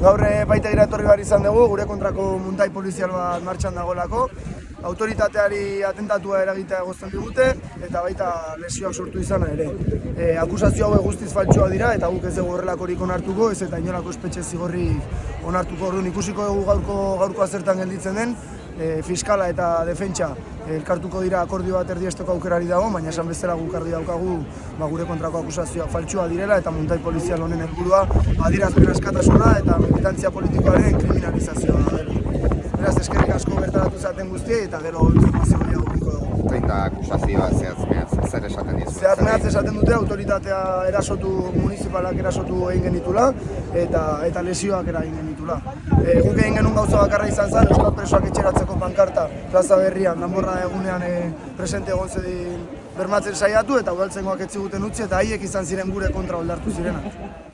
Gaur epaitegira etorri behar izan dugu, gure kontrako muntai polizial bat martxan dagoelako. Autoritateari atentatua eragitea egozten digute, eta baita lesioak sortu izana ere. Akusazio hauek guztiz faltsua dira, eta guk ez dugu horrelakorik onartuko, ez eta inolako espetxe zigorri onartuko. Orduan ikusiko dugu gaurko zertan gelditzen den, fiskala eta defentsa elkartuko dira akordio bat erdiesteko aukerari dago, baina esan bezala guk argi daukagu gure kontrako akusazioak faltsua direla eta muntai polizial honen helburua adierazpen askatasuna eta militantzia politikoaren kriminalizazioa dela. Beraz, eskerrik asko bertaratu zaten guztiei eta gero informazio gehiago edukiko dugu. Zein da akusazioa zehatz-mehatz, zer esaten dizu? Zehatz-mehatz esaten dute autoritatea municipalak erasotu egin genitula eta lesioak egin genitula. Guk egin genuen gauza bakarra izan zen, euskal presoak etxeratzeko pankarta plaza berrian, danborra egunean presente egon zedin bermatzen saiatu eta udaltzaingoak ez ziguten utzi eta haiek izan ziren gure kontra oldartu zirenak.